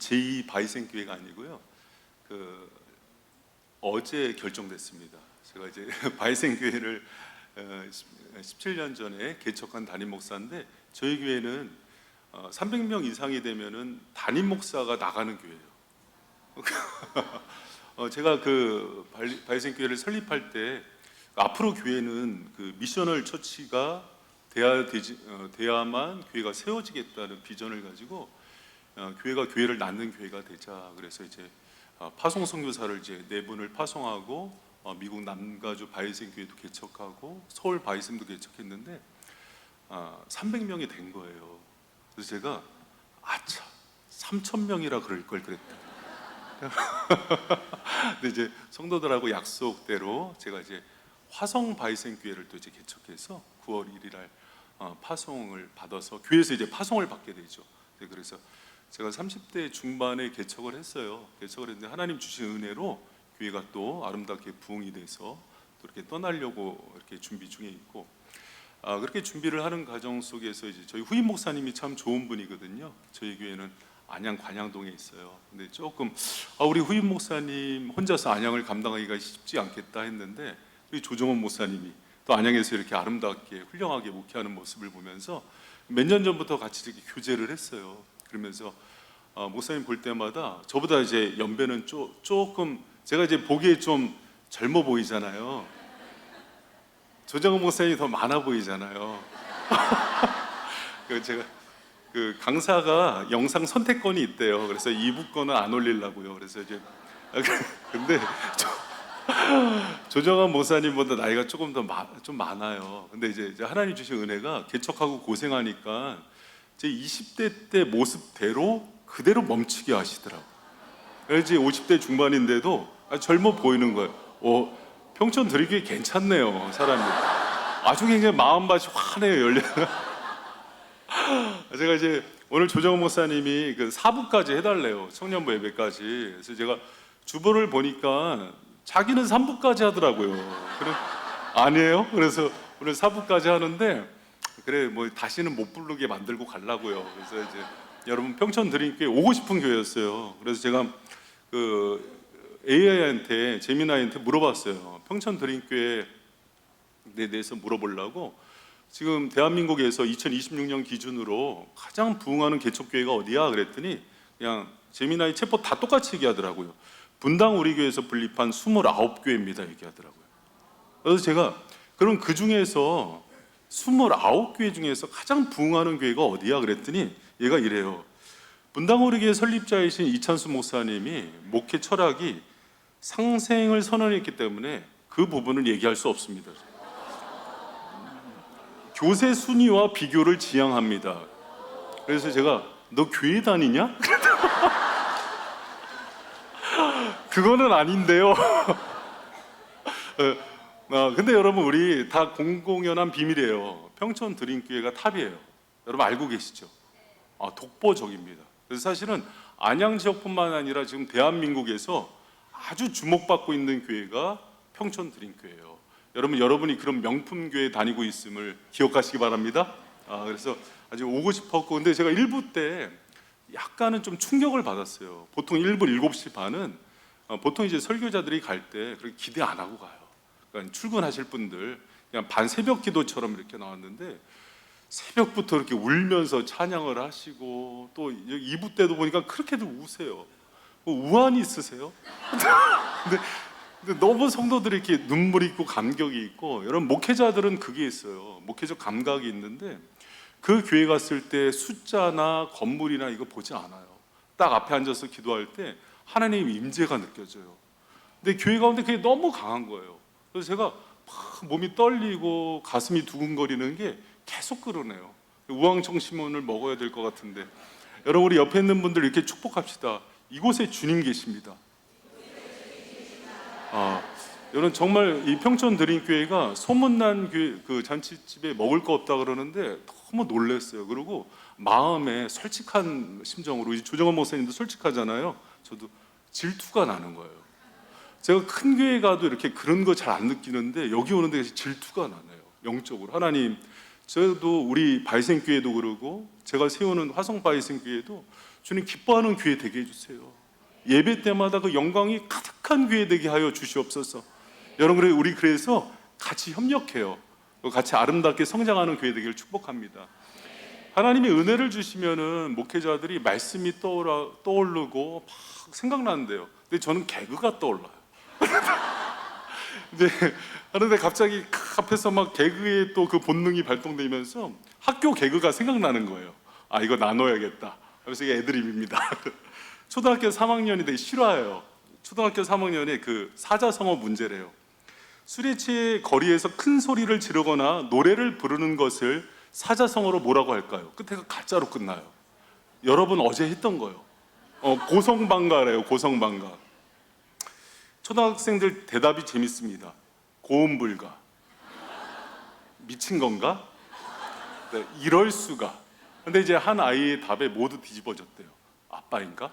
제2 바이센교회가 아니고요. 어제 결정됐습니다. 제가 이제 바이센교회를 17년 전에 개척한 담임 목사인데, 저희 교회는 300명 이상이 되면은 담임 목사가 나가는 교회예요. 제가 바이센교회를 설립할 때 앞으로 교회는 미셔널 처치가 돼야만 교회가 세워지겠다는 비전을 가지고 교회가 교회를 낳는 교회가 되자. 그래서 이제 파송 선교사를 이제 4분을 파송하고 미국 남가주 바이센교회도 개척하고 서울 바이센도 개척했는데 300명이 된 거예요. 그래서 제가 3,000명이라 그럴 걸 그랬다. 근데 이제 성도들하고 약속대로 제가 이제 화성 바이센교회를 또 이제 개척해서 9월 1일 날 파송을 받아서 교회에서 이제 파송을 받게 되죠. 그래서 제가 30대 중반에 개척을 했어요. 개척을 했는데 하나님 주신 은혜로 교회가 또 아름답게 부흥이 돼서 또 이렇게 떠나려고 이렇게 준비 중에 있고, 그렇게 준비를 하는 과정 속에서 이제 저희 후임 목사님이 참 좋은 분이거든요. 저희 교회는 안양 관양동에 있어요. 근데 조금 우리 후임 목사님 혼자서 안양을 감당하기가 쉽지 않겠다 했는데, 우리 조정원 목사님이 또 안양에서 이렇게 아름답게 훌륭하게 목회하는 모습을 보면서 몇 년 전부터 같이 이렇게 교제를 했어요. 그러면서 목사님 볼 때마다 저보다 이제 연배는 조금 제가 이제 보기에 좀 젊어 보이잖아요. 조정원 목사님이 더 많아 보이잖아요. 제가 강사가 영상 선택권이 있대요. 그래서 2부 거는 안 올리려고요. 그래서 이제 근데 조정원 목사님보다 나이가 조금 더 좀 많아요. 근데 이제 하나님 주신 은혜가 개척하고 고생하니까 제 20대 때 모습대로 그대로 멈추게 하시더라고요. 그래서 50대 중반인데도 젊어 보이는 거예요. 평촌 드리기 괜찮네요, 사람이. 아주 굉장히 마음밭이 환해요, 열려. 제가 이제 오늘 조정원 목사님이 4부까지 해달래요, 청년부 예배까지. 그래서 제가 주보를 보니까 자기는 3부까지 하더라고요. 아니에요? 그래서 오늘 4부까지 하는데, 그래 뭐 다시는 못 부르게 만들고 가려고요. 그래서 이제 여러분 평촌 드림교회 오고 싶은 교회였어요. 그래서 제가 AI한테 제미나이한테 물어봤어요. 평촌 드림교회에 대해서 물어보려고. 지금 대한민국에서 2026년 기준으로 가장 부흥하는 개척교회가 어디야? 그랬더니 그냥 제미나이 챗봇 다 똑같이 얘기하더라고요. 분당 우리 교회에서 분립한 29교회입니다 얘기하더라고요. 그래서 제가 그럼 그 중에서 29교회 중에서 가장 부흥하는 교회가 어디야? 그랬더니 얘가 이래요. 분당 우리 교회 설립자이신 이찬수 목사님이 목회 철학이 상생을 선언했기 때문에 그 부분을 얘기할 수 없습니다. 교세 순위와 비교를 지향합니다. 그래서 제가 너 교회 다니냐? 그거는 아닌데요. 근데 여러분 우리 다 공공연한 비밀이에요. 평촌 드림교회가 탑이에요. 여러분 알고 계시죠? 독보적입니다. 그래서 사실은 안양 지역뿐만 아니라 지금 대한민국에서 아주 주목받고 있는 교회가 평촌 드림교회예요. 여러분이 그런 명품 교회 다니고 있음을 기억하시기 바랍니다. 그래서 아주 오고 싶었고, 근데 제가 1부 때 약간은 좀 충격을 받았어요. 보통 1부 7시 반은 보통 이제 설교자들이 갈 때 그렇게 기대 안 하고 가요. 그러니까 출근하실 분들 그냥 반 새벽 기도처럼 이렇게 나왔는데, 새벽부터 이렇게 울면서 찬양을 하시고, 또 2부 때도 보니까 그렇게들 우세요. 우환이 있으세요? 근데 너무 성도들이 이렇게 눈물이 있고 감격이 있고, 여러분 목회자들은 그게 있어요. 목회적 감각이 있는데 그 교회 갔을 때 숫자나 건물이나 이거 보지 않아요. 딱 앞에 앉아서 기도할 때 하나님의 임재가 느껴져요. 근데 교회 가운데 그게 너무 강한 거예요. 그래서 제가 막 몸이 떨리고 가슴이 두근거리는 게 계속 그러네요. 우황청심원을 먹어야 될 것 같은데, 여러분 우리 옆에 있는 분들 이렇게 축복합시다. 이곳에 주님 계십니다. 여러분 정말 이 평촌 드림교회가 소문난 교회, 잔치집에 먹을 거 없다 그러는데 너무 놀랐어요. 그리고 마음에 솔직한 심정으로, 이 조정원 목사님도 솔직하잖아요. 저도 질투가 나는 거예요. 제가 큰 교회 가도 이렇게 그런 거 잘 안 느끼는데 여기 오는데 질투가 나네요. 영적으로. 하나님, 저도 우리 바이센교회도 그러고 제가 세우는 화성 바이센교회도 주님 기뻐하는 교회 되게 해주세요. 예배 때마다 그 영광이 가득한 교회 되게 하여 주시옵소서. 여러분, 우리 그래서 같이 협력해요. 같이 아름답게 성장하는 교회 되기를 축복합니다. 하나님이 은혜를 주시면은 목회자들이 말씀이 떠오르고 막 생각나는데요. 근데 저는 개그가 떠올라요. 이제 그런데 갑자기 앞에서 막 개그의 또 그 본능이 발동되면서 학교 개그가 생각나는 거예요. 아, 이거 나눠야겠다. 그래서 이게 애드립입니다. 초등학교 3학년이 되게 싫어해요. 초등학교 3학년에 그 사자성어 문제래요. 술에 취해 거리에서 큰 소리를 지르거나 노래를 부르는 것을 사자성어로 뭐라고 할까요? 끝에가 가짜로 끝나요. 여러분 어제 했던 거예요. 고성방가래요. 고성방가. 초등학생들 대답이 재밌습니다. 고음불가. 미친 건가? 네, 이럴 수가. 근데 이제 한 아이의 답에 모두 뒤집어졌대요. 아빠인가?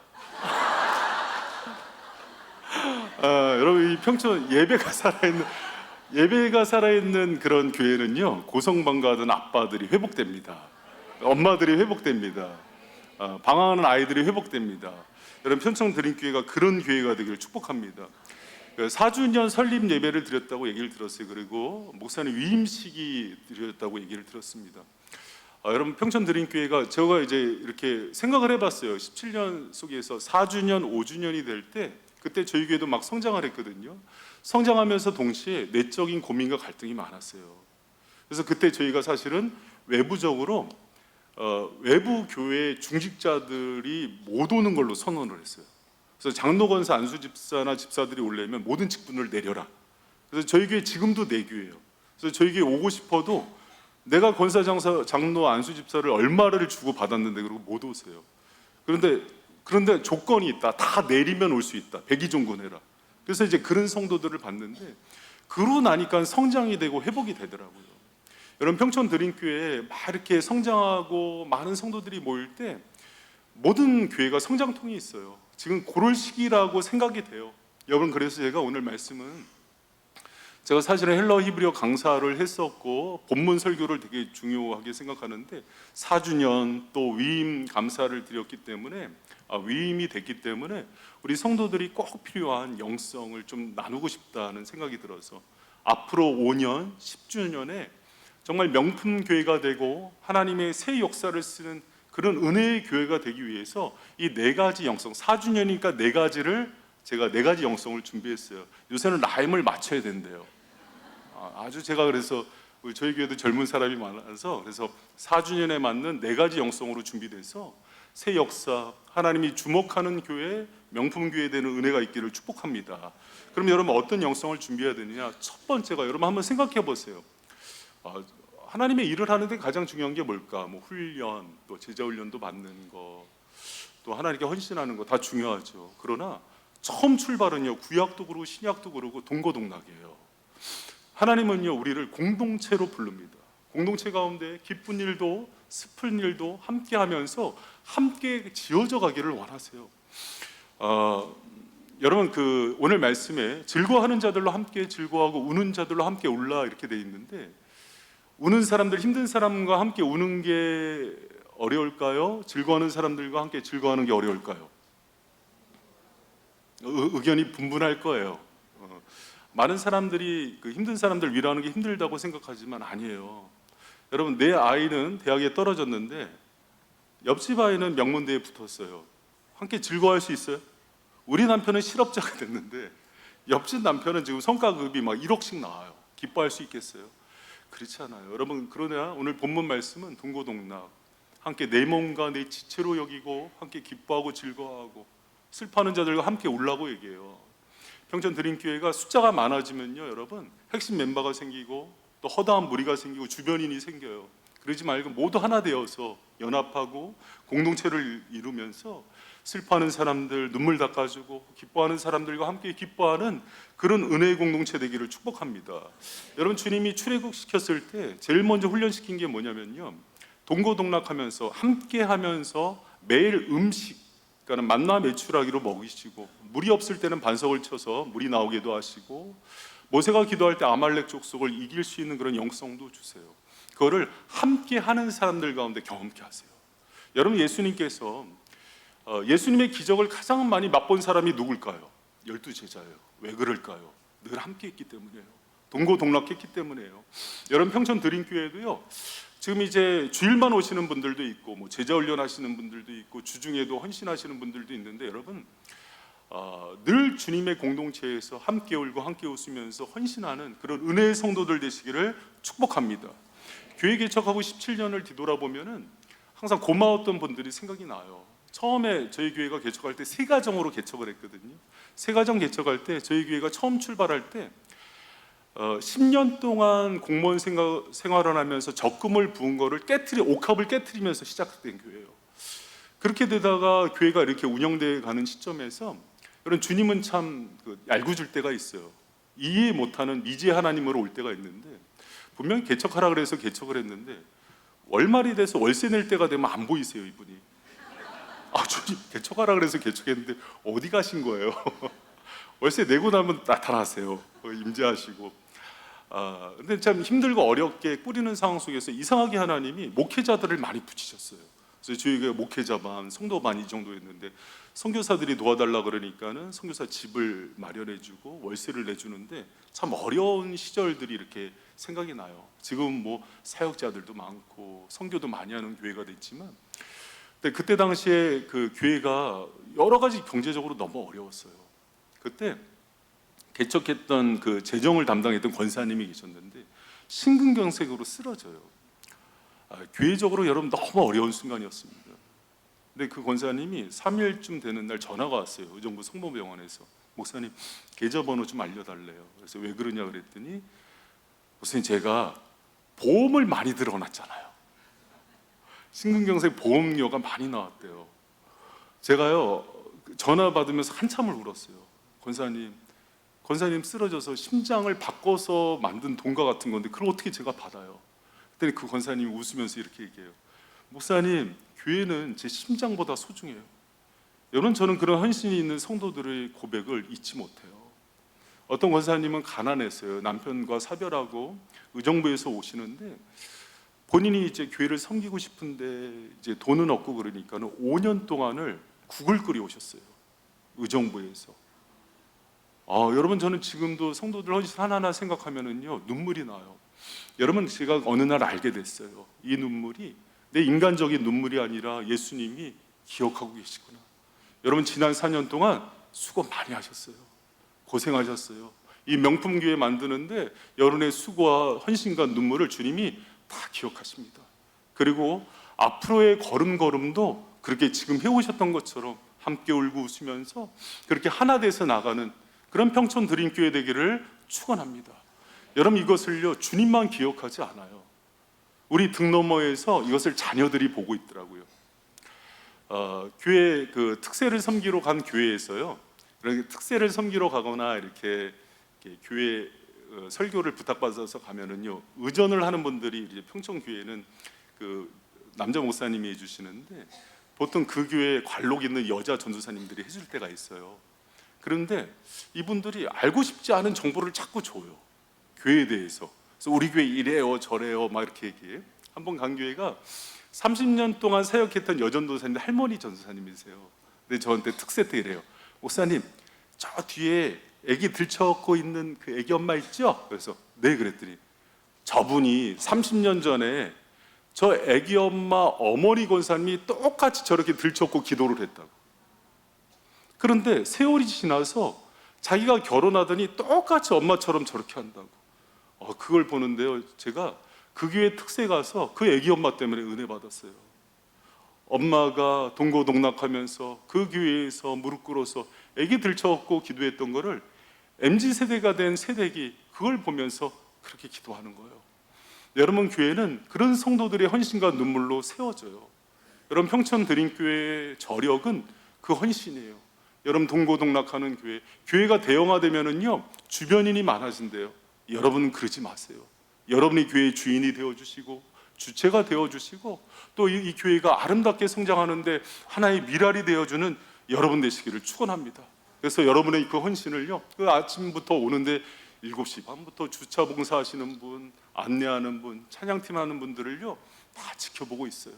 여러분, 이 평촌 예배가 살아있는 그런 교회는요, 고성방가하던 아빠들이 회복됩니다. 엄마들이 회복됩니다. 방황하는 아이들이 회복됩니다. 여러분, 평촌 드림교회가 그런 교회가 되기를 축복합니다. 4주년 설립 예배를 드렸다고 얘기를 들었어요. 그리고 목사님 위임식이 드렸다고 얘기를 들었습니다. 여러분, 평촌 드림교회가 제가 이제 이렇게 생각을 해봤어요. 17년 속에서 4주년, 5주년이 될 때 그때 저희 교회도 막 성장을 했거든요. 성장하면서 동시에 내적인 고민과 갈등이 많았어요. 그래서 그때 저희가 사실은 외부적으로 외부 교회 중직자들이 못 오는 걸로 선언을 했어요. 그래서 장로, 권사, 안수 집사나 집사들이 오려면 모든 직분을 내려라. 그래서 저희 교회 지금도 내교예요. 그래서 저희 교회 오고 싶어도 내가 권사, 장로, 안수 집사를 얼마를 주고 받았는데 그러고 못 오세요. 그런데 조건이 있다. 다 내리면 올 수 있다. 백의종군해라. 그래서 이제 그런 성도들을 봤는데 그러고 나니까 성장이 되고 회복이 되더라고요. 여러분, 평촌 드림교회에 막 이렇게 성장하고 많은 성도들이 모일 때 모든 교회가 성장통이 있어요. 지금 그럴 시기라고 생각이 돼요. 여러분, 그래서 제가 오늘 말씀은 제가 사실은 헬러 히브리어 강사를 했었고 본문 설교를 되게 중요하게 생각하는데 4주년 또 위임 감사를 드렸기 때문에 위임이 됐기 때문에 우리 성도들이 꼭 필요한 영성을 좀 나누고 싶다는 생각이 들어서 앞으로 5년, 10주년에 정말 명품 교회가 되고 하나님의 새 역사를 쓰는 그런 은혜의 교회가 되기 위해서 이 4가지 영성, 4주년이니까 4가지를 제가 4가지 영성을 준비했어요. 요새는 라임을 맞춰야 된대요. 아주 제가 그래서 저희 교회도 젊은 사람이 많아서 그래서 4주년에 맞는 4가지 영성으로 준비돼서 새 역사, 하나님이 주목하는 교회, 명품 교회 되는 은혜가 있기를 축복합니다. 그럼 여러분 어떤 영성을 준비해야 되느냐? 첫 번째가 여러분 한번 생각해 보세요. 하나님의 일을 하는데 가장 중요한 게 뭘까? 뭐 훈련, 또 제자 훈련도 받는 거, 또 하나님께 헌신하는 거 다 중요하죠. 그러나 처음 출발은요, 구약도 그러고 신약도 그러고 동고동락이에요. 하나님은요, 우리를 공동체로 부릅니다. 공동체 가운데 기쁜 일도 슬픈 일도 함께 하면서 함께 지어져 가기를 원하세요. 여러분, 오늘 말씀에 즐거워하는 자들로 함께 즐거워하고 우는 자들로 함께 울라 이렇게 돼 있는데, 우는 사람들, 힘든 사람과 함께 우는 게 어려울까요? 즐거워하는 사람들과 함께 즐거워하는 게 어려울까요? 의견이 분분할 거예요. 많은 사람들이 그 힘든 사람들 위로하는 게 힘들다고 생각하지만 아니에요. 여러분, 내 아이는 대학에 떨어졌는데 옆집 아이는 명문대에 붙었어요. 함께 즐거워할 수 있어요? 우리 남편은 실업자가 됐는데 옆집 남편은 지금 성과급이 막 1억씩 나와요. 기뻐할 수 있겠어요? 그렇지 않아요. 여러분, 그러나 오늘 본문 말씀은 동고동락, 함께 내 몸과 내 지체로 여기고 함께 기뻐하고 즐거워하고 슬퍼하는 자들과 함께 울라고 얘기해요. 평촌 드림교회가 숫자가 많아지면요, 여러분, 핵심 멤버가 생기고 또 허다한 무리가 생기고 주변인이 생겨요. 그러지 말고 모두 하나 되어서 연합하고 공동체를 이루면서 슬퍼하는 사람들 눈물 닦아주고 기뻐하는 사람들과 함께 기뻐하는 그런 은혜의 공동체 되기를 축복합니다. 여러분, 주님이 출애굽시켰을 때 제일 먼저 훈련시킨 게 뭐냐면요, 동고동락하면서 함께하면서 매일 음식, 그러니까 만나 메추라기로 먹이시고 물이 없을 때는 반석을 쳐서 물이 나오게도 하시고 모세가 기도할 때 아말렉 족속을 이길 수 있는 그런 영성도 주세요. 그거를 함께하는 사람들 가운데 경험케 하세요. 여러분, 예수님께서 예수님의 기적을 가장 많이 맛본 사람이 누굴까요? 12제자예요. 왜 그럴까요? 늘 함께 있기 때문이에요. 동고동락했기 때문이에요. 여러분 평촌 드림교회도요. 지금 이제 주일만 오시는 분들도 있고 뭐 제자 훈련하시는 분들도 있고 주중에도 헌신하시는 분들도 있는데 여러분 늘 주님의 공동체에서 함께 울고 함께 웃으면서 헌신하는 그런 은혜의 성도들 되시기를 축복합니다. 교회 개척하고 17년을 뒤돌아보면은 항상 고마웠던 분들이 생각이 나요. 처음에 저희 교회가 개척할 때 세 가정으로 개척을 했거든요. 세 가정 개척할 때 저희 교회가 처음 출발할 때 10년 동안 공무원 생활을 하면서 적금을 부은 거를 옥합을 깨트리면서 시작된 교회예요. 그렇게 되다가 교회가 이렇게 운영돼 가는 시점에서 여러분 주님은 참 얄궂을 때가 있어요. 이해 못하는 미지 하나님으로 올 때가 있는데 분명히 개척하라 그래서 개척을 했는데 월말이 돼서 월세 낼 때가 되면 안 보이세요 이분이. 주님 개척하라 그래서 개척했는데 어디 가신 거예요? 월세 내고 나면 나타나세요. 임재하시고. 근데 참 힘들고 어렵게 꾸리는 상황 속에서 이상하게 하나님이 목회자들을 많이 붙이셨어요. 그래서 저희가 목회자반, 성도반 이 정도였는데 선교사들이 도와달라 그러니까는 선교사 집을 마련해주고 월세를 내주는데 참 어려운 시절들이 이렇게 생각이 나요. 지금 뭐 사역자들도 많고 선교도 많이 하는 교회가 됐지만, 근데 그때 당시에 그 교회가 여러 가지 경제적으로 너무 어려웠어요. 그때 개척했던 그 재정을 담당했던 권사님이 계셨는데 심근경색으로 쓰러져요. 교회적으로 여러분 너무 어려운 순간이었습니다. 근데 그 권사님이 3일쯤 되는 날 전화가 왔어요. 의정부 성모병원에서 목사님 계좌번호 좀 알려달래요. 그래서 왜 그러냐 그랬더니 목사님 제가 보험을 많이 들어놨잖아요. 심근경색 보험료가 많이 나왔대요. 제가요 전화 받으면서 한참을 울었어요. 권사님 쓰러져서 심장을 바꿔서 만든 돈과 같은 건데 그걸 어떻게 제가 받아요? 그랬더니 그 권사님이 웃으면서 이렇게 얘기해요. 목사님, 교회는 제 심장보다 소중해요. 여러분 저는 그런 헌신이 있는 성도들의 고백을 잊지 못해요. 어떤 권사님은 가난했어요. 남편과 사별하고 의정부에서 오시는데 본인이 이제 교회를 섬기고 싶은데 이제 돈은 없고 그러니까는 5년 동안을 국을 끓여 오셨어요. 의정부에서. 여러분 저는 지금도 성도들 헌신 하나하나 생각하면은요 눈물이 나요. 여러분 제가 어느 날 알게 됐어요. 이 눈물이 내 인간적인 눈물이 아니라 예수님이 기억하고 계시구나. 여러분 지난 4년 동안 수고 많이 하셨어요. 고생하셨어요. 이 명품 교회 만드는데 여러분의 수고와 헌신과 눈물을 주님이 다 기억하십니다. 그리고 앞으로의 걸음걸음도 그렇게 지금 해오셨던 것처럼 함께 울고 웃으면서 그렇게 하나 돼서 나가는 그런 평촌 드림교회 되기를 축원합니다. 여러분 이것을요 주님만 기억하지 않아요. 우리 등 너머에서 이것을 자녀들이 보고 있더라고요. 교회 그 특세를 섬기러 간 교회에서요. 그렇게 특세를 섬기러 가거나 이렇게 교회 설교를 부탁받아서 가면은요 의전을 하는 분들이 이제 평촌 교회는 그 남자 목사님이 해주시는데 보통 그 교회에 관록 있는 여자 전도사님들이 해줄 때가 있어요. 그런데 이분들이 알고 싶지 않은 정보를 자꾸 줘요. 교회에 대해서. 그래서 우리 교회 이래요 저래요 막 이렇게 얘기해요. 한번 간 교회가 30년 동안 사역했던 여전도사님 할머니 전도사님이세요. 근데 저한테 특세 때 이래요. 목사님 저 뒤에 애기 들쳐갖고 있는 그 애기 엄마 있죠? 그래서 네 그랬더니 저분이 30년 전에 저 애기 엄마 어머니 권사님이 똑같이 저렇게 들쳐갖고 기도를 했다고. 그런데 세월이 지나서 자기가 결혼하더니 똑같이 엄마처럼 저렇게 한다고. 그걸 보는데요 제가 그 교회 특세 가서 그 애기 엄마 때문에 은혜 받았어요. 엄마가 동고동락하면서 그 교회에서 무릎 꿇어서 애기 들쳐갖고 기도했던 거를 MZ세대가 된 세대기 그걸 보면서 그렇게 기도하는 거예요. 여러분 교회는 그런 성도들의 헌신과 눈물로 세워져요. 여러분 평촌 드림교회의 저력은 그 헌신이에요. 여러분 동고동락하는 교회가 대형화되면은요 주변인이 많아진대요. 여러분은 그러지 마세요. 여러분이 교회의 주인이 되어주시고 주체가 되어주시고 또 이 교회가 아름답게 성장하는데 하나의 미랄이 되어주는 여러분 되시기를 축원합니다. 그래서 여러분의 그 헌신을요 그 아침부터 오는데 7시 반부터 주차 봉사하시는 분, 안내하는 분, 찬양팀 하는 분들을요 다 지켜보고 있어요.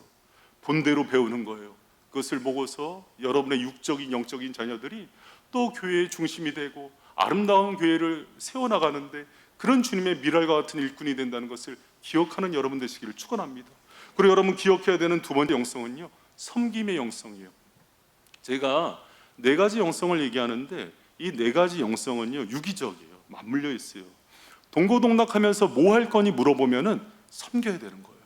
본대로 배우는 거예요. 그것을 보고서 여러분의 육적인 영적인 자녀들이 또 교회의 중심이 되고 아름다운 교회를 세워나가는데 그런 주님의 미랄과 같은 일꾼이 된다는 것을 기억하는 여러분 되시기를 축원합니다. 그리고 여러분 기억해야 되는 두 번째 영성은요, 섬김의 영성이에요. 제가 네 가지 영성을 얘기하는데 이 네 가지 영성은요 유기적이에요. 맞물려 있어요. 동고동락하면서 뭐 할 거니 물어보면은 섬겨야 되는 거예요.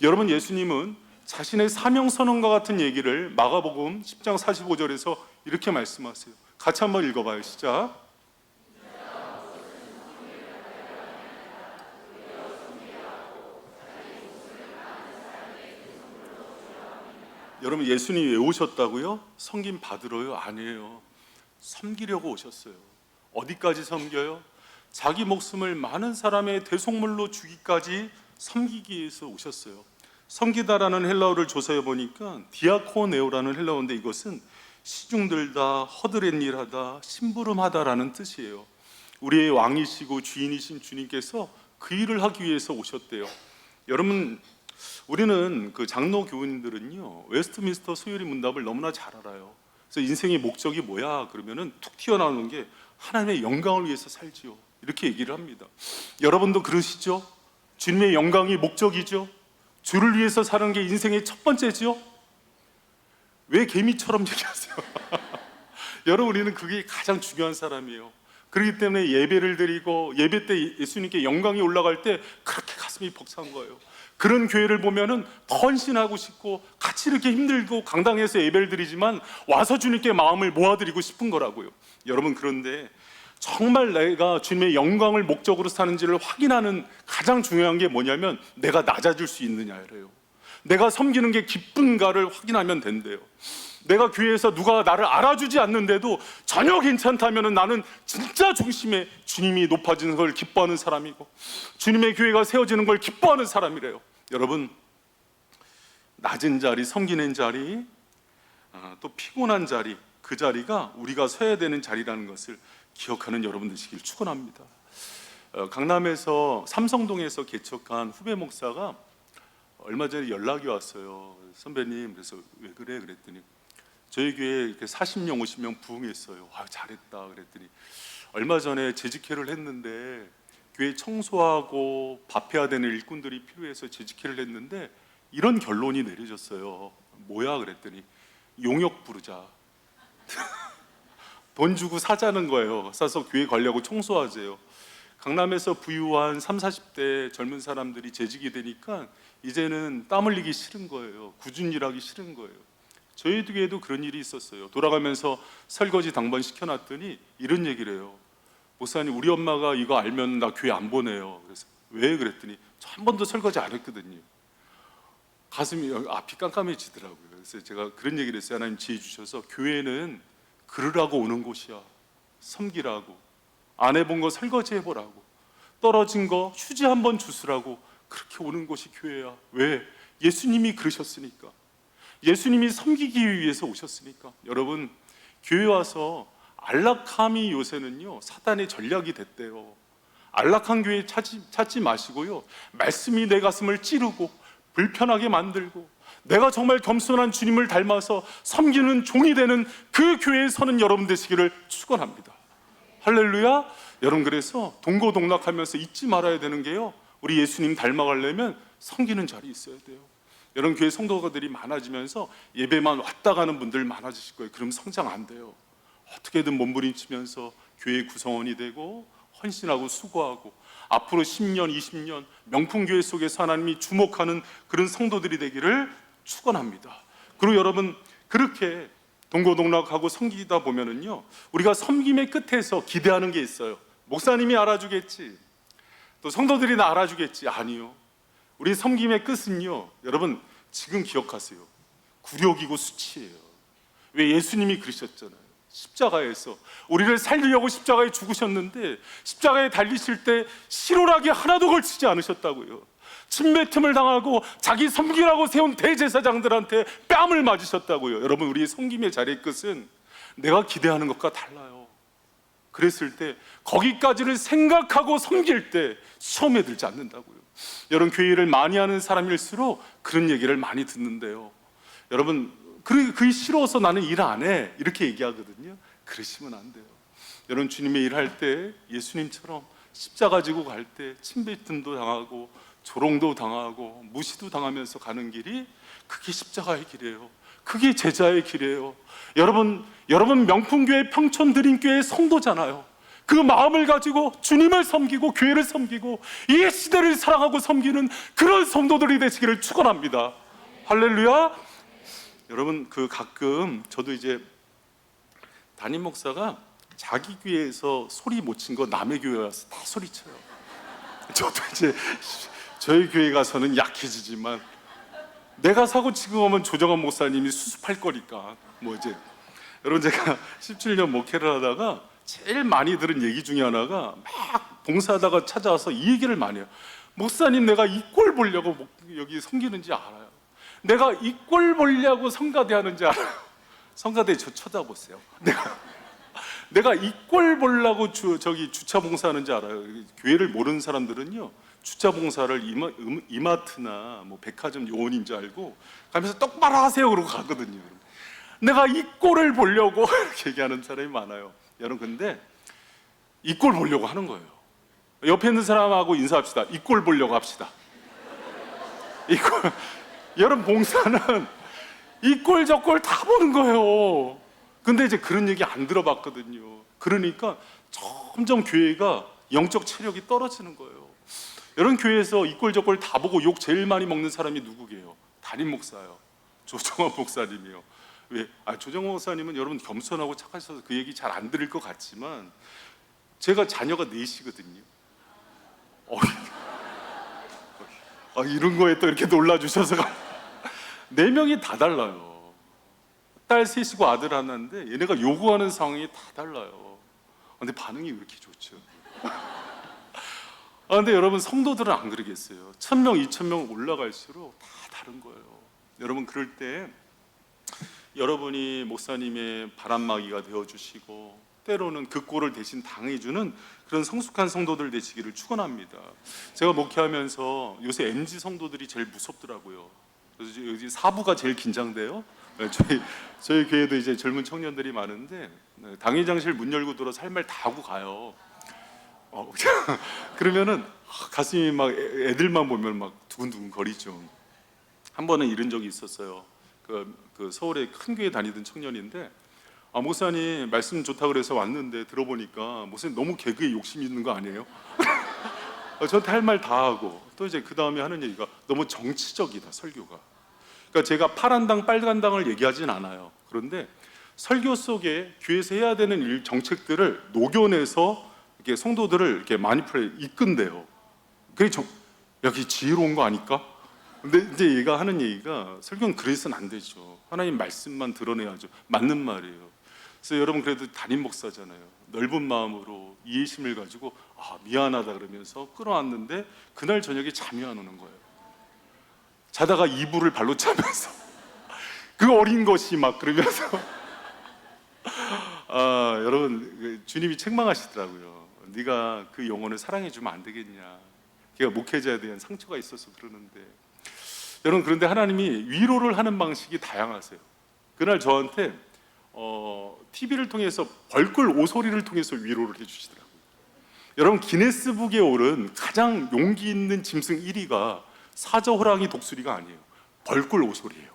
여러분, 예수님은 자신의 사명 선언과 같은 얘기를 마가복음 10장 45절에서 이렇게 말씀하세요. 같이 한번 읽어봐요. 시작. 여러분, 예수님이 왜 오셨다고요? 섬김 받으러요? 아니에요. 섬기려고 오셨어요. 어디까지 섬겨요? 자기 목숨을 많은 사람의 대속물로 주기까지 섬기기 위해서 오셨어요. 섬기다라는 헬라어를 조사해 보니까 디아코네오라는 헬라어인데 이것은 시중들다, 허드렛일하다, 심부름하다라는 뜻이에요. 우리의 왕이시고 주인이신 주님께서 그 일을 하기 위해서 오셨대요. 여러분, 우리는 그 장로 교우님들은요 웨스트민스터 소요리 문답을 너무나 잘 알아요. 그래서 인생의 목적이 뭐야? 그러면은 툭 튀어나오는 게 하나님의 영광을 위해서 살지요. 이렇게 얘기를 합니다. 여러분도 그러시죠? 주님의 영광이 목적이죠. 주를 위해서 사는 게 인생의 첫 번째죠. 왜 개미처럼 얘기하세요? 여러분, 우리는 그게 가장 중요한 사람이에요. 그렇기 때문에 예배를 드리고 예배 때 예수님께 영광이 올라갈 때 그렇게 가슴이 벅찬 거예요. 그런 교회를 보면은 더 헌신하고 싶고 같이 이렇게 힘들고 강당에서 예배를 드리지만 와서 주님께 마음을 모아드리고 싶은 거라고요. 여러분, 그런데 정말 내가 주님의 영광을 목적으로 사는지를 확인하는 가장 중요한 게 뭐냐면 내가 낮아질 수 있느냐예요. 내가 섬기는 게 기쁜가를 확인하면 된대요. 내가 교회에서 누가 나를 알아주지 않는데도 전혀 괜찮다면 나는 진짜 중심에 주님이 높아지는 걸 기뻐하는 사람이고 주님의 교회가 세워지는 걸 기뻐하는 사람이래요. 여러분, 낮은 자리, 섬기는 자리, 또 피곤한 자리, 그 자리가 우리가 서야 되는 자리라는 것을 기억하는 여러분 되시길 축원합니다. 강남에서 삼성동에서 개척한 후배 목사가 얼마 전에 연락이 왔어요. 선배님, 그래서 왜 그래? 그랬더니 저희 교회에 이렇게 40명, 50명 부흥했어요. 잘했다. 그랬더니 얼마 전에 재직회를 했는데 교회 청소하고 밥해야 되는 일꾼들이 필요해서 재직회를 했는데 이런 결론이 내려졌어요. 뭐야? 그랬더니 용역 부르자. 돈 주고 사자는 거예요. 사서 교회 관리하고 청소하세요. 강남에서 부유한 30, 40대 젊은 사람들이 재직이 되니까 이제는 땀 흘리기 싫은 거예요. 꾸준히 일하기 싫은 거예요. 저희 교회에도 그런 일이 있었어요. 돌아가면서 설거지 당번 시켜놨더니 이런 얘기를 해요. 목사님, 우리 엄마가 이거 알면 나 교회 안 보내요. 그래서 왜? 그랬더니 저 한 번도 설거지 안 했거든요. 가슴이 앞이 깜깜해지더라고요. 그래서 제가 그런 얘기를 했어요. 하나님 지혜 주셔서 교회는 그러라고 오는 곳이야. 섬기라고. 안 해본 거 설거지 해보라고. 떨어진 거 휴지 한 번 주스라고. 그렇게 오는 곳이 교회야. 왜? 예수님이 그러셨으니까. 예수님이 섬기기 위해서 오셨으니까. 여러분, 교회 와서 안락함이 요새는요 사단의 전략이 됐대요. 안락한 교회 찾지 마시고요, 말씀이 내 가슴을 찌르고 불편하게 만들고 내가 정말 겸손한 주님을 닮아서 섬기는 종이 되는 그 교회에 서는 여러분 되시기를 축원합니다. 할렐루야. 여러분, 그래서 동고동락하면서 잊지 말아야 되는 게요, 우리 예수님 닮아가려면 섬기는 자리에 있어야 돼요. 여러분, 교회 성도가들이 많아지면서 예배만 왔다 가는 분들 많아지실 거예요. 그럼 성장 안 돼요. 어떻게든 몸부림치면서 교회 구성원이 되고 헌신하고 수고하고 앞으로 10년, 20년 명품교회 속에서 하나님이 주목하는 그런 성도들이 되기를 축원합니다. 그리고 여러분, 그렇게 동고동락하고 섬기다 보면은요, 우리가 섬김의 끝에서 기대하는 게 있어요. 목사님이 알아주겠지, 또 성도들이 나 알아주겠지. 아니요. 우리 섬김의 끝은요, 여러분 지금 기억하세요. 굴욕이고 수치예요. 왜? 예수님이 그러셨잖아요. 십자가에서 우리를 살리려고 십자가에 죽으셨는데 십자가에 달리실 때 실오라기 하나도 걸치지 않으셨다고요. 침뱉음을 당하고 자기 섬기라고 세운 대제사장들한테 뺨을 맞으셨다고요. 여러분, 우리의 섬김의 자리의 끝은 내가 기대하는 것과 달라요. 그랬을 때 거기까지를 생각하고 섬길 때 시험에 들지 않는다고요. 여러분, 교회를 많이 하는 사람일수록 그런 얘기를 많이 듣는데요. 여러분, 그게 싫어서 나는 일 안 해, 이렇게 얘기하거든요. 그러시면 안 돼요. 여러분, 주님의 일할 때 예수님처럼 십자가 지고 갈 때 침뱉음도 당하고 조롱도 당하고 무시도 당하면서 가는 길이, 그게 십자가의 길이에요. 그게 제자의 길이에요. 여러분 명품교회 평촌드림교회 성도잖아요. 그 마음을 가지고 주님을 섬기고 교회를 섬기고 이 시대를 사랑하고 섬기는 그런 성도들이 되시기를 축원합니다. 할렐루야. 여러분, 가끔 저도 이제 담임 목사가 자기 교회에서 소리 못 친 거 남의 교회 와서 다 소리쳐요. 저도 이제 저희 교회 가서는 약해지지만 내가 사고 치고 오면 조정환 목사님이 수습할 거니까 여러분, 제가 17년 목회를 하다가 제일 많이 들은 얘기 중에 하나가, 막 봉사하다가 찾아와서 이 얘기를 많이 해요. 목사님, 내가 이 꼴 보려고 여기 섬기는지 알아요. 내가 이 꼴 보려고 성가대 하는지 알아요. 성가대 저 쳐다보세요. 내가 이 꼴 보려고 저기 주차 봉사하는지 알아요. 교회를 모르는 사람들은요, 주차 봉사를 이마트나 백화점 요원인 줄 알고 가면서 똑바로 하세요 그러고 가거든요. 내가 이 꼴을 보려고 이렇게 얘기하는 사람이 많아요. 여러분, 근데 이 꼴 보려고 하는 거예요. 옆에 있는 사람하고 인사합시다. 이 꼴 보려고 합시다. 여러분, 봉사는 이 꼴 저 꼴 다 보는 거예요. 근데 이제 그런 얘기 안 들어봤거든요. 그러니까 점점 교회가 영적 체력이 떨어지는 거예요. 여러분, 교회에서 이 꼴 저 꼴 다 보고 욕 제일 많이 먹는 사람이 누구게요? 담임 목사요. 조정환 목사님이요. 왜? 조정환 목사님은 여러분 겸손하고 착하셔서 그 얘기 잘 안 들을 것 같지만, 제가 자녀가 넷이거든요. 이런 거에 또 이렇게 놀라주셔서 4명이 다 달라요. 딸 셋이고 아들 하나인데 얘네가 요구하는 상황이 다 달라요. 근데 반응이 왜 이렇게 좋죠? 근데 여러분, 성도들은 안 그러겠어요. 1000명, 2000명 올라갈수록 다 다른 거예요. 여러분, 그럴 때 여러분이 목사님의 바람막이가 되어주시고 때로는 그 꼴을 대신 당해주는 그런 성숙한 성도들 되시기를 축원합니다. 제가 목회하면서 요새 MZ 성도들이 제일 무섭더라고요. 그래서 여기 사부가 제일 긴장돼요. 저희 교회도 이제 젊은 청년들이 많은데 당회장실 문 열고 들어서 할 말 다 하고 가요. 그러면은 가슴이 막, 애들만 보면 막 두근두근 거리죠. 한 번은 이런 적이 있었어요. 그 서울에 큰 교회 다니던 청년인데, 목사님 말씀 좋다 그래서 왔는데 들어보니까 목사님 너무 개그에 욕심 있는 거 아니에요? 저한테 할 말 다 하고, 또 이제 그 다음에 하는 얘기가 너무 정치적이다, 설교가. 그러니까 제가 파란 당 빨간 당을 얘기하진 않아요. 그런데 설교 속에 교회에서 해야 되는 정책들을 녹여내서 이렇게 성도들을 이렇게 이끈대요. 그게 여기 지혜로운 거 아닐까? 근데 이제 얘가 하는 얘기가, 설교는 그래서는 안 되죠. 하나님 말씀만 드러내야죠. 맞는 말이에요. 그래서 여러분, 그래도 담임 목사잖아요. 넓은 마음으로 이해심을 가지고 미안하다 그러면서 끌어왔는데, 그날 저녁에 잠이 안 오는 거예요. 자다가 이불을 발로 차면서 그 어린 것이 막 그러면서 여러분, 주님이 책망하시더라고요. 네가 그 영혼을 사랑해 주면 안 되겠냐. 걔가 목회자에 대한 상처가 있어서 그러는데. 여러분, 그런데 하나님이 위로를 하는 방식이 다양하세요. 그날 저한테 TV를 통해서 벌꿀 오소리를 통해서 위로를 해주시더라고요. 여러분, 기네스북에 오른 가장 용기 있는 짐승 1위가 사자, 호랑이, 독수리가 아니에요. 벌꿀 오소리예요.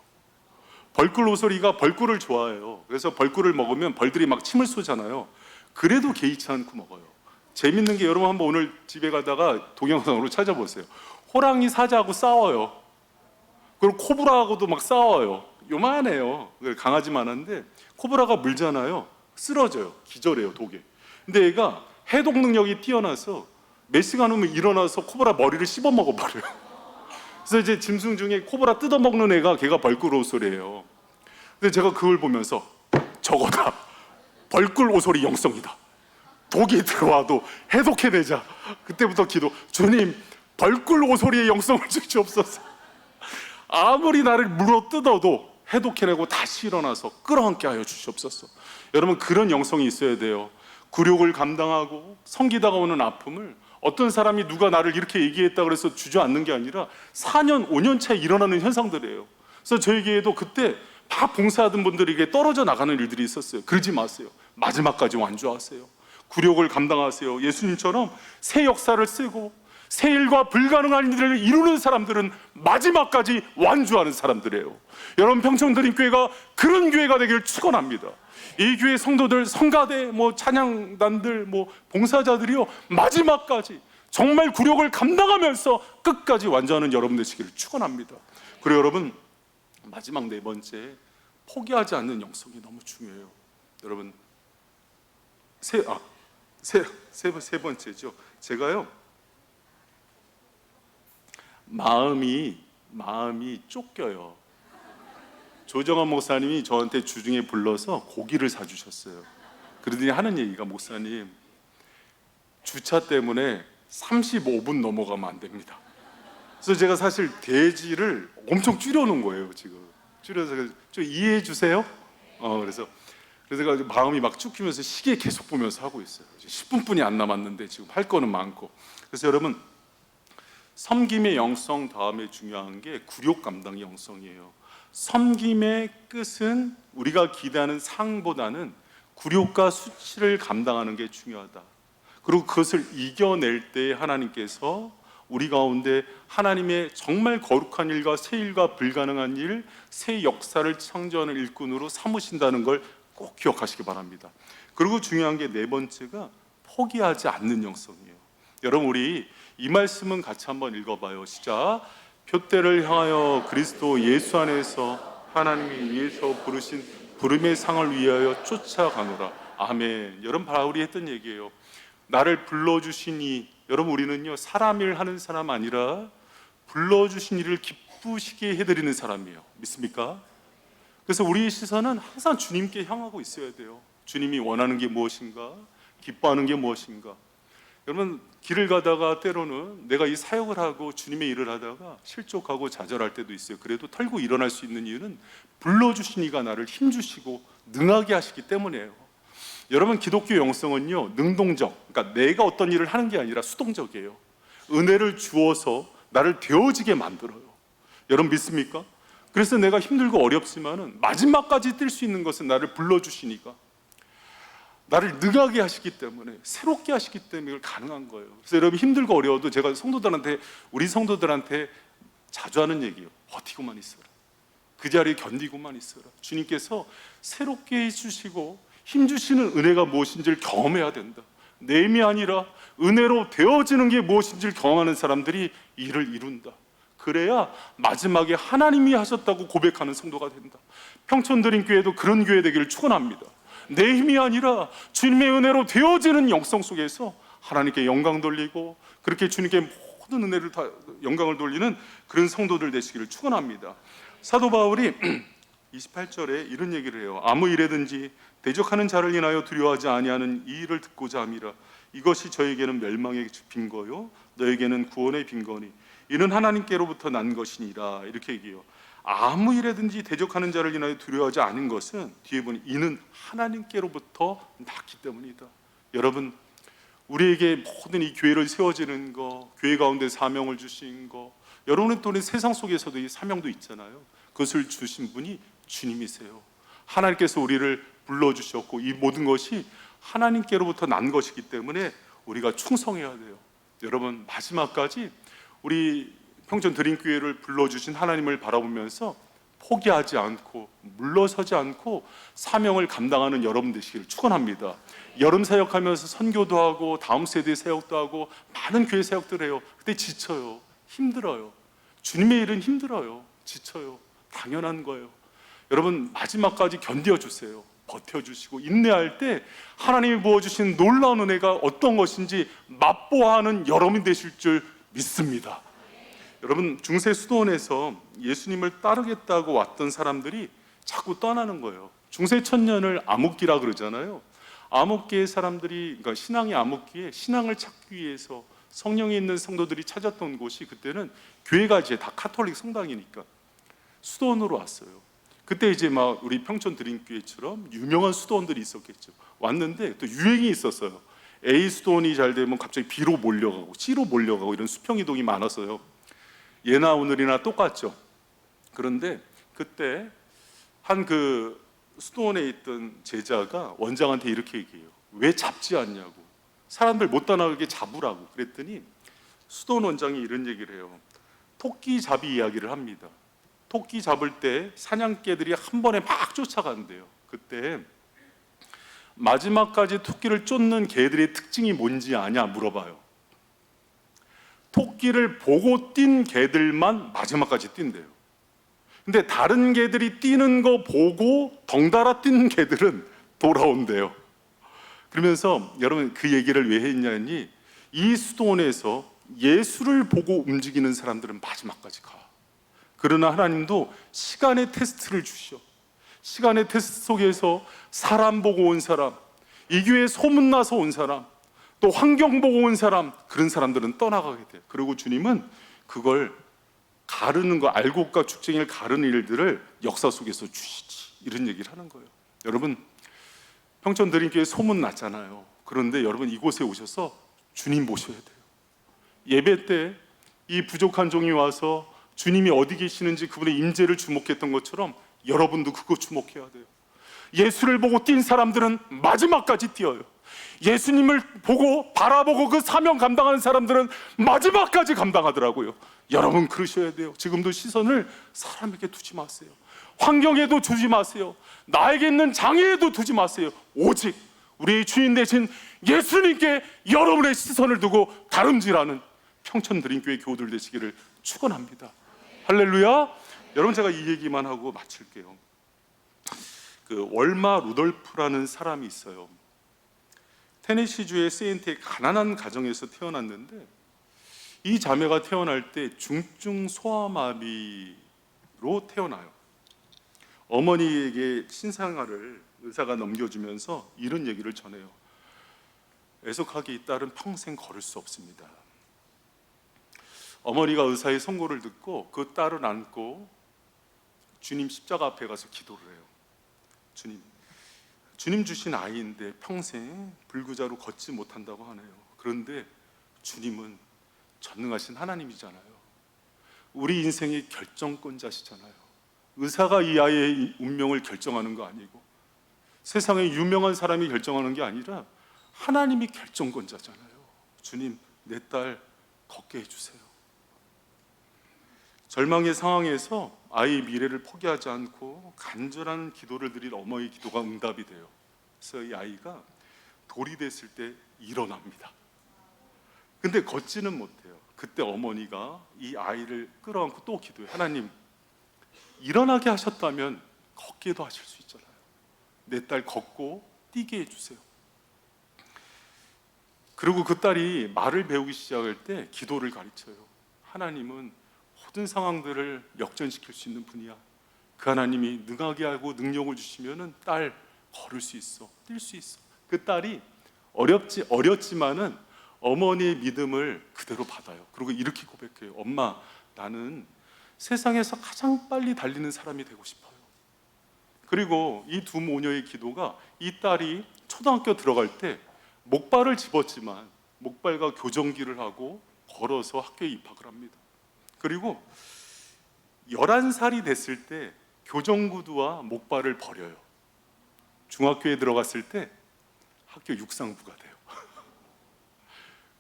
벌꿀 오소리가 벌꿀을 좋아해요. 그래서 벌꿀을 먹으면 벌들이 막 침을 쏘잖아요. 그래도 개의치 않고 먹어요. 재밌는 게, 여러분 한번 오늘 집에 가다가 동영상으로 찾아보세요. 호랑이 사자하고 싸워요. 그리고 코브라하고도 막 싸워요. 요만해요. 강아지만 한데 코브라가 물잖아요. 쓰러져요. 기절해요, 독에. 근데 얘가 해독 능력이 뛰어나서 몇 시간 후면 일어나서 코브라 머리를 씹어 먹어버려요. 그래서 이제 짐승 중에 코브라 뜯어먹는 애가 걔가 벌꿀 오소리예요. 근데 제가 그걸 보면서 저거다. 벌꿀 오소리 영성이다. 독이 들어와도 해독해내자. 그때부터 기도, 주님 벌꿀 오소리의 영성을 주시옵소서. 아무리 나를 물어 뜯어도 해독해내고 다시 일어나서 끌어안게 하여 주시옵소서. 여러분, 그런 영성이 있어야 돼요. 굴욕을 감당하고 섬기다가 오는 아픔을, 어떤 사람이 누가 나를 이렇게 얘기했다 그래서 주저앉는 게 아니라 4년, 5년 차에 일어나는 현상들이에요. 그래서 저희 교회도 그때 막 봉사하던 분들에게 떨어져 나가는 일들이 있었어요. 그러지 마세요. 마지막까지 완주하세요. 굴욕을 감당하세요. 예수님처럼 새 역사를 쓰고 새 일과 불가능한 일을 이루는 사람들은 마지막까지 완주하는 사람들이에요. 여러분, 평촌드림교회가 그런 교회가 되기를 축원합니다. 이 교회 성도들, 성가대, 찬양단들, 봉사자들이요, 마지막까지 정말 굴욕을 감당하면서 끝까지 완주하는 여러분 되시기를 축원합니다. 그리고 여러분, 마지막 네 번째, 포기하지 않는 영성이 너무 중요해요. 여러분, 세 번째죠. 제가요, 마음이 쫓겨요. 조정환 목사님이 저한테 주중에 불러서 고기를 사주셨어요. 그러더니 하는 얘기가, 목사님, 주차 때문에 35분 넘어가면 안 됩니다. 그래서 제가 사실 돼지를 엄청 줄여놓은 거예요. 지금 줄여서 좀 이해해 주세요. 그래서 제가 마음이 막 쫓기면서 시계 계속 보면서 하고 있어요. 10분뿐이 안 남았는데 지금 할 거는 많고. 그래서 여러분, 섬김의 영성 다음에 중요한 게 굴욕 감당의 영성이에요. 섬김의 끝은 우리가 기대하는 상보다는 굴욕과 수치를 감당하는 게 중요하다. 그리고 그것을 이겨낼 때 하나님께서 우리 가운데 하나님의 정말 거룩한 일과 새 일과 불가능한 일, 새 역사를 창조하는 일꾼으로 삼으신다는 걸 꼭 기억하시기 바랍니다. 그리고 중요한 게 네 번째가 포기하지 않는 영성이에요. 여러분, 우리 이 말씀은 같이 한번 읽어봐요. 시작. 표대를 향하여 그리스도 예수 안에서 하나님이 위에서 부르신 부름의 상을 위하여 쫓아가노라. 아멘. 여러분, 바울이 했던 얘기예요. 나를 불러주시니, 여러분, 우리는요, 사람 일 하는 사람 아니라 불러주신 일을 기쁘시게 해드리는 사람이에요. 믿습니까? 그래서 우리의 시선은 항상 주님께 향하고 있어야 돼요. 주님이 원하는 게 무엇인가? 기뻐하는 게 무엇인가? 여러분, 길을 가다가 때로는 내가 이 사역을 하고 주님의 일을 하다가 실족하고 좌절할 때도 있어요. 그래도 털고 일어날 수 있는 이유는 불러주신 이가 나를 힘주시고 능하게 하시기 때문이에요. 여러분, 기독교 영성은요, 능동적, 그러니까 내가 어떤 일을 하는 게 아니라 수동적이에요. 은혜를 주어서 나를 되어지게 만들어요. 여러분, 믿습니까? 그래서 내가 힘들고 어렵지만은 마지막까지 뛸 수 있는 것은 나를 불러주시니까, 나를 능하게 하시기 때문에, 새롭게 하시기 때문에 가능한 거예요. 그래서 여러분, 힘들고 어려워도 제가 우리 성도들한테 자주 하는 얘기예요. 버티고만 있어라. 그 자리에 견디고만 있어라. 주님께서 새롭게 해주시고 힘주시는 은혜가 무엇인지를 경험해야 된다. 내 힘이 아니라 은혜로 되어지는 게 무엇인지를 경험하는 사람들이 일을 이룬다. 그래야 마지막에 하나님이 하셨다고 고백하는 성도가 된다. 평촌드림교회도 그런 교회 되기를 축원합니다. 내 힘이 아니라 주님의 은혜로 되어지는 영성 속에서 하나님께 영광 돌리고, 그렇게 주님께 모든 은혜를 다 영광을 돌리는 그런 성도들 되시기를 축원합니다. 사도 바울이 28절에 이런 얘기를 해요. 아무 일에든지 대적하는 자를 인하여 두려워하지 아니하는 이 일을 듣고자 함이라. 이것이 저에게는 멸망의 빈거요 너에게는 구원의 빈거니 이는 하나님께로부터 난 것이니라. 이렇게 얘기해요. 아무 일에든지 대적하는 자를 인하여 두려워하지 않은 것은, 뒤에 보니 이는 하나님께로부터 났기 때문이다. 여러분, 우리에게 모든 이 교회를 세워지는 거, 교회 가운데 사명을 주신 거, 여러분은 또 세상 속에서도 이 사명도 있잖아요. 그것을 주신 분이 주님이세요. 하나님께서 우리를 불러주셨고, 이 모든 것이 하나님께로부터 난 것이기 때문에 우리가 충성해야 돼요. 여러분, 마지막까지 우리 평촌드림교회를 불러주신 하나님을 바라보면서 포기하지 않고 물러서지 않고 사명을 감당하는 여러분 되시기를 축원합니다. 여름 사역하면서 선교도 하고 다음 세대 사역도 하고 많은 교회 사역들 해요. 그때 지쳐요. 힘들어요. 주님의 일은 힘들어요. 지쳐요. 당연한 거예요. 여러분, 마지막까지 견뎌주세요. 버텨주시고 인내할 때 하나님이 부어주신 놀라운 은혜가 어떤 것인지 맛보아하는 여러분이 되실 줄 믿습니다. 여러분, 중세 수도원에서 예수님을 따르겠다고 왔던 사람들이 자꾸 떠나는 거예요. 중세 천년을 암흑기라 그러잖아요. 암흑기의 사람들이, 그러니까 신앙의 암흑기에 신앙을 찾기 위해서 성령이 있는 성도들이 찾았던 곳이, 그때는 교회가 이제 다 카톨릭 성당이니까 수도원으로 왔어요. 그때 이제 막 우리 평촌드림교회처럼 유명한 수도원들이 있었겠죠. 왔는데 또 유행이 있었어요. A 수도원이 잘 되면 갑자기 B로 몰려가고 C로 몰려가고 이런 수평이동이 많았어요. 예나 오늘이나 똑같죠. 그런데 그때 한 그 수도원에 있던 제자가 원장한테 이렇게 얘기해요. 왜 잡지 않냐고. 사람들 못 떠나게 잡으라고. 그랬더니 수도원 원장이 이런 얘기를 해요. 토끼 잡이 이야기를 합니다. 토끼 잡을 때 사냥개들이 한 번에 막 쫓아간대요. 그때 마지막까지 토끼를 쫓는 개들의 특징이 뭔지 아냐 물어봐요. 토끼를 보고 뛴 개들만 마지막까지 뛴대요. 근데 다른 개들이 뛰는 거 보고 덩달아 뛰는 개들은 돌아온대요. 그러면서 여러분 그 얘기를 왜 했냐니, 이 수도원에서 예수를 보고 움직이는 사람들은 마지막까지 가. 그러나 하나님도 시간의 테스트를 주셔. 시간의 테스트 속에서 사람 보고 온 사람, 이 교회에 소문나서 온 사람, 또 환경 보고 온 사람, 그런 사람들은 떠나가게 돼요. 그리고 주님은 그걸 가르는 거, 알곡과 죽쟁이를 가르는 일들을 역사 속에서 주시지, 이런 얘기를 하는 거예요. 여러분, 평촌드림교회 소문났잖아요. 그런데 여러분 이곳에 오셔서 주님 모셔야 돼요. 예배 때 이 부족한 종이 와서 주님이 어디 계시는지 그분의 임재를 주목했던 것처럼 여러분도 그거 주목해야 돼요. 예수를 보고 뛴 사람들은 마지막까지 뛰어요. 예수님을 보고 바라보고 그 사명 감당하는 사람들은 마지막까지 감당하더라고요. 여러분 그러셔야 돼요. 지금도 시선을 사람에게 두지 마세요. 환경에도 두지 마세요. 나에게 있는 장애에도 두지 마세요. 오직 우리의 주인 되신 예수님께 여러분의 시선을 두고 다름질하는 평촌드림교회 교우들 되시기를 축원합니다. 할렐루야. 여러분 제가 이 얘기만 하고 마칠게요. 그 월마 루돌프라는 사람이 있어요. 테네시주의 세인트의 가난한 가정에서 태어났는데, 이 자매가 태어날 때 중증 소아마비로 태어나요. 어머니에게 신생아를 의사가 넘겨주면서 이런 얘기를 전해요. 애석하게 이 딸은 평생 걸을 수 없습니다. 어머니가 의사의 선고를 듣고 그 딸을 안고 주님 십자가 앞에 가서 기도를 해요. 주님 주신 아이인데 평생 불구자로 걷지 못한다고 하네요. 그런데 주님은 전능하신 하나님이잖아요. 우리 인생의 결정권자시잖아요. 의사가 이 아이의 운명을 결정하는 거 아니고, 세상에 유명한 사람이 결정하는 게 아니라 하나님이 결정권자잖아요. 주님, 내 딸 걷게 해주세요. 절망의 상황에서 아이의 미래를 포기하지 않고 간절한 기도를 드린 어머니의 기도가 응답이 돼요. 그래서 이 아이가 돌이 됐을 때 일어납니다. 근데 걷지는 못해요. 그때 어머니가 이 아이를 끌어안고 또 기도해요. 하나님, 일어나게 하셨다면 걷게도 하실 수 있잖아요. 내 딸 걷고 뛰게 해주세요. 그리고 그 딸이 말을 배우기 시작할 때 기도를 가르쳐요. 하나님은 모든 상황들을 역전시킬 수 있는 분이야. 그 하나님이 능하게 하고 능력을 주시면은 딸 걸을 수 있어, 뛸 수 있어. 그 딸이 어렸지만은 어머니의 믿음을 그대로 받아요. 그리고 이렇게 고백해요. 엄마, 나는 세상에서 가장 빨리 달리는 사람이 되고 싶어요. 그리고 이 두 모녀의 기도가, 이 딸이 초등학교 들어갈 때 목발을 집었지만 목발과 교정기를 하고 걸어서 학교에 입학을 합니다. 그리고 11살이 됐을 때 교정구두와 목발을 버려요. 중학교에 들어갔을 때 학교 육상부가 돼요.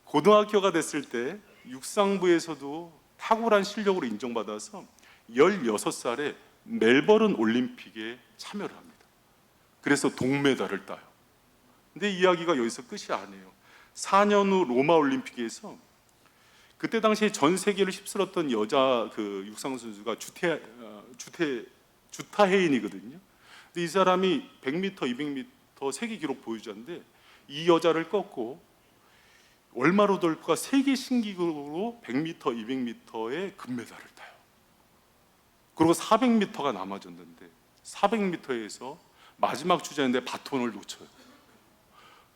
고등학교가 됐을 때 육상부에서도 탁월한 실력으로 인정받아서 16살에 멜버른 올림픽에 참여를 합니다. 그래서 동메달을 따요. 근데 이야기가 여기서 끝이 아니에요. 4년 후 로마 올림픽에서 그때 당시에 전 세계를 휩쓸었던 여자 그 육상 선수가 주타헤인이거든요. 근데 이 사람이 100m, 200m 세계 기록 보유자인데, 이 여자를 꺾고 월마 루돌프가 세계 신기록으로 100m, 200m에 금메달을 따요. 그리고 400m가 남아졌는데 400m에서 마지막 주자인데 바톤을 놓쳐요.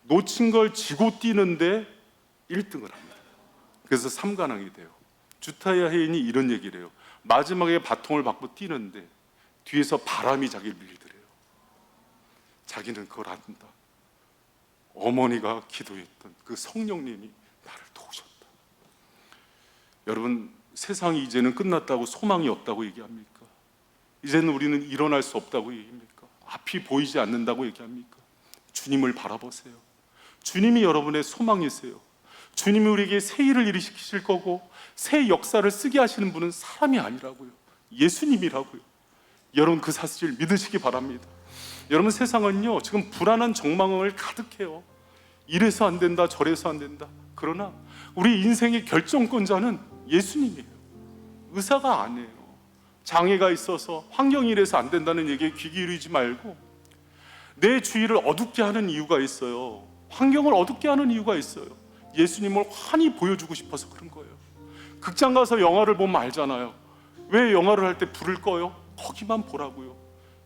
놓친 걸 쥐고 뛰는데 1등을 합니다. 그래서 3관왕이 돼요. 주타헤인이 이런 얘기를 해요. 마지막에 바통을 받고 뛰는데 뒤에서 바람이 자기를 밀더래요. 자기는 그걸 안다. 어머니가 기도했던 그 성령님이 나를 도우셨다. 여러분, 세상이 이제는 끝났다고 소망이 없다고 얘기합니까? 이제는 우리는 일어날 수 없다고 얘기합니까? 앞이 보이지 않는다고 얘기합니까? 주님을 바라보세요. 주님이 여러분의 소망이세요. 주님이 우리에게 새 일을 일으키실 거고 새 역사를 쓰게 하시는 분은 사람이 아니라고요. 예수님이라고요. 여러분 그 사실을 믿으시기 바랍니다. 여러분 세상은요 지금 불안한 정망을 가득해요. 이래서 안 된다 저래서 안 된다. 그러나 우리 인생의 결정권자는 예수님이에요. 의사가 아니에요. 장애가 있어서 환경이 이래서 안 된다는 얘기에 귀 기울이지 말고 내 주위를 어둡게 하는 이유가 있어요. 환경을 어둡게 하는 이유가 있어요. 예수님을 환히 보여주고 싶어서 그런 거예요. 극장 가서 영화를 보면 알잖아요. 왜 영화를 할 때 불을 꺼요? 거기만 보라고요.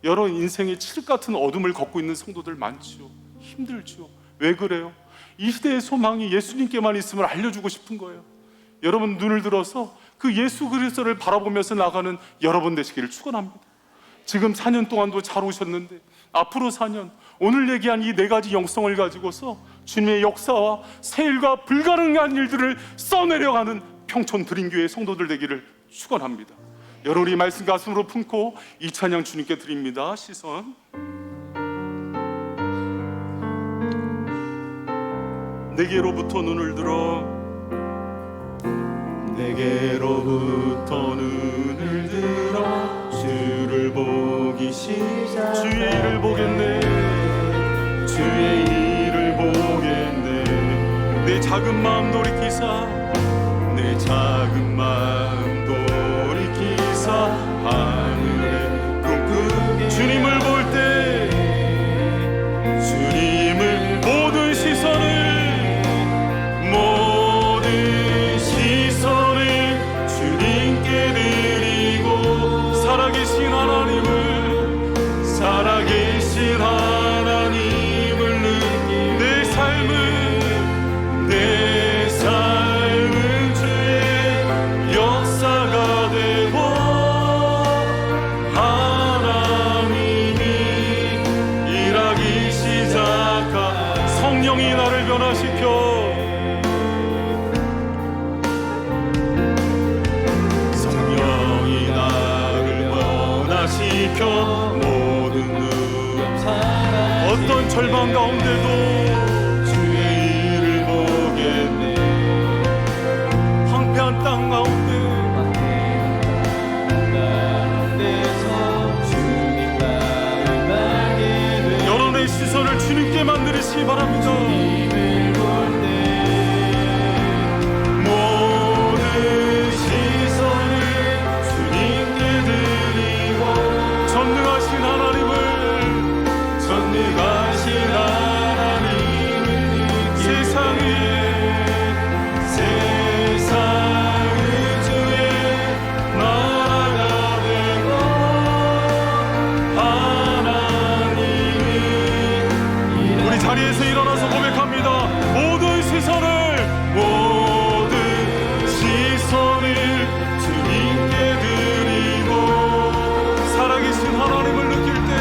여러분 인생의 칠흑 같은 어둠을 걷고 있는 성도들 많죠. 힘들죠. 왜 그래요? 이 시대의 소망이 예수님께만 있음을 알려주고 싶은 거예요. 여러분 눈을 들어서 그 예수 그리스도를 바라보면서 나가는 여러분 되시기를 축원합니다. 지금 4년 동안도 잘 오셨는데 앞으로 4년 오늘 얘기한 이 4가지 영성을 가지고서 주님의 역사와 새 일과 불가능한 일들을 써내려가는 평촌 드림교회 성도들 되기를 축원합니다. 여러분이 말씀 가슴으로 품고 이 찬양 주님께 드립니다. 시선 내게로부터 눈을 들어 내게로부터 눈을 들어 주를 보기 시작 주의 일을 보겠네 주의 일을 보겠네 내 작은 마음 돌이키사 내 작은 마음 돌이키사 하늘에 꿈꾸게 주님을 볼 때 주님을 모든 시선을 주님께 드리고 살아계신 하나님을 느끼 내 삶은 주의 역사가 되고 하나님이 일하기 시작한 성령이 나를 변화시켜 모든 어떤 절망 가운데도 주의 일을 보겠네 황폐한 땅 가운데 여러분의 시선을 주님께 만드시기 바랍니다. 모든 시선을 주님께 드리고 전능하신 하나님을 세상은 주의 나라가 되고 하나님이 우리 자리에서 일어나서 고백합니다. 모든 시선을 주님께 드리고 살아계신 하나님을 느낄 때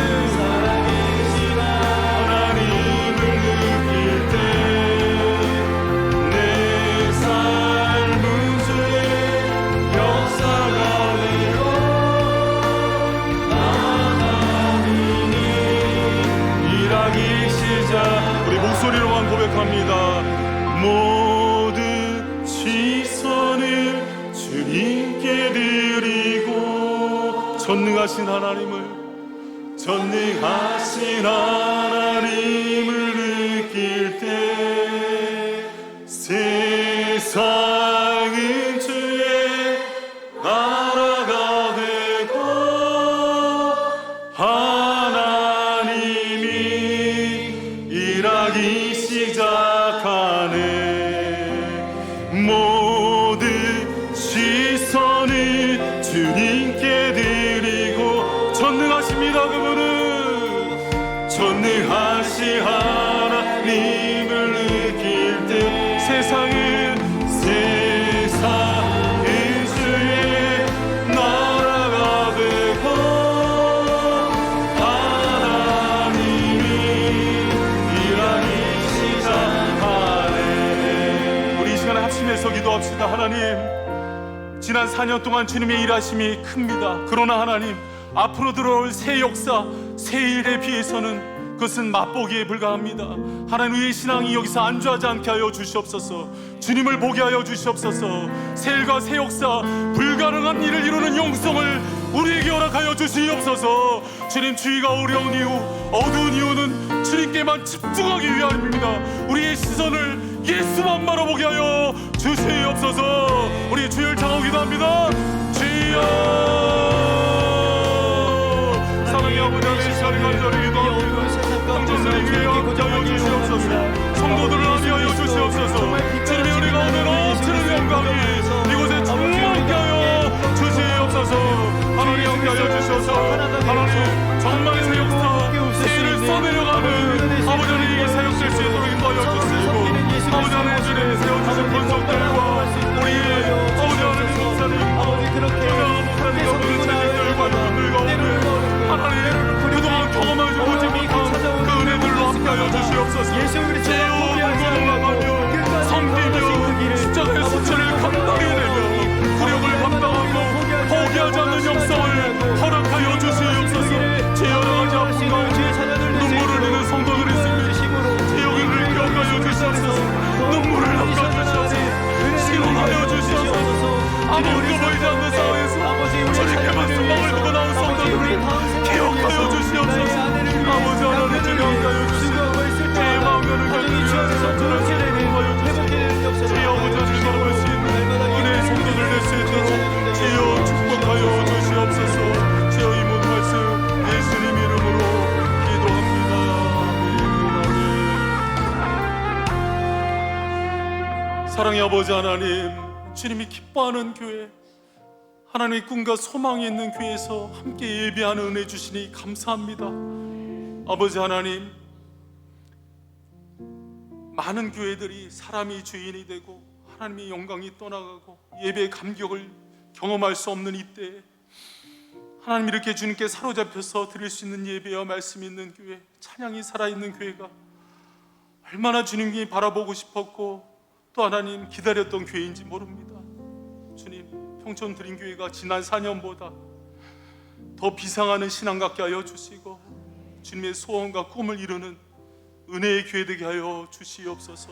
내 삶은 주의 역사가 되고 하나님이 일하기 시작 우리 목소리로만 고백합니다. 모든 시선을 주님께 드리고 전능하신 하나님을 느낄 때 세상은 주의 나라가 되고 하나님이 일하기 시작하네 모든 시선을 주님께 드리고 전능하십니다. 그분은 전능하신 하나님을 느낄 때 세상은 주의 나라가 되고 하나님이 일하기 시작하네. 우리 이 시간에 합심해서 기도합시다. 하나님 지난 4년 동안 주님의 일하심이 큽니다. 그러나 하나님 앞으로 들어올 새 역사, 새 일에 비해서는 그것은 맛보기에 불과합니다. 하나님, 우리의 신앙이 여기서 안주하지 않게 하여 주시옵소서. 주님을 보게 하여 주시옵소서. 새 일과 새 역사, 불가능한 일을 이루는 영성을 우리에게 허락하여 주시옵소서. 주님, 주의가 어려운 이유, 어두운 이유는 주님께만 집중하기 위함입니다. 우리의 시선을 예수만 바라보게 하여 주시옵소서. 우리 주를 장하기도 합니다. 주여, 사랑의 아버지, 이 시간을 간절히 기도합니다. 성도들을 위해 함께하여 주시옵소서. 성도들을 함께하여 주시옵소서. 주님의 은혜가 오늘 넘치는 영광이 이곳에 충만케 하여 주시옵소서. 하나님, 함께하여 주셔서 하나님, 정말 새 역사, 새 일을 써내려가는 아버지 하나님이 사역될 수 있도록 인도하여 주시고, 아버지 하나님, 주님 세워주신 권속들과 우리의 아버지 하나님 목사님, 목사님 여러분의 자녀들과 여러분들과 오늘 하나님 그동안 경험하지 못한 그 은혜들로 함께하여 주시옵소서. 죄와 불법을 나가며 섬기며 십자가의 수치를 감당히 내며 굴욕을 감당하고 포기하지 않는 역사를 허락하여 주시옵소서. 제 여러 가지 아픔 가운데 눈물을 흘리는 성도들이 있습니다. 제 여기를 기억하여 주시옵소서. 눈물을 닦아주시옵소서. 신원하여 주시옵소서. 아무것도 보이지 않는 상황에서 주님께만 소망을 두고 나온 성도들을 기억하여 주시옵소서. 아버지 하나님, 주님 함께하여 주시고 제 마음을 견디시옵소서. 주여, 아버지 걸어갈 수 있는 은혜의 성도들 될 수 있도록 주여 축복하여 주시옵소서. 주여, 이 모든 말씀 예수님 이름으로 기도합니다. 아멘. 사랑의 아버지 하나님, 주님이 기뻐하는 교회, 하나님의 꿈과 소망이 있는 교회에서 함께 예배하는 은혜 주시니 감사합니다. 아버지 하나님, 많은 교회들이 사람이 주인이 되고 하나님의 영광이 떠나가고 예배의 감격을 경험할 수 없는 이때에 하나님, 이렇게 주님께 사로잡혀서 드릴 수 있는 예배와 말씀이 있는 교회, 찬양이 살아있는 교회가 얼마나 주님이 바라보고 싶었고 또 하나님 기다렸던 교회인지 모릅니다. 주님, 평촌 드림 교회가 지난 4년보다 더 비상하는 신앙 갖게 하여 주시고 주님의 소원과 꿈을 이루는 은혜의 교회 되게 하여 주시옵소서.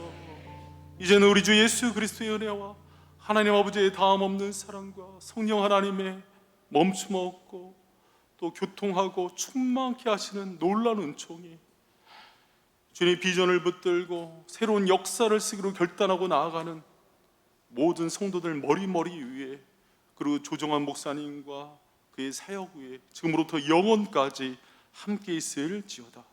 이제는 우리 주 예수 그리스도의 은혜와 하나님 아버지의 다음 없는 사랑과 성령 하나님의 멈춤 없고 또 교통하고 충만케 하시는 놀라운 은총이 주님의 비전을 붙들고 새로운 역사를 쓰기로 결단하고 나아가는 모든 성도들 머리 위에, 그리고 조정한 목사님과 그의 사역 위에 지금으로부터 영원까지 함께 있을지어다.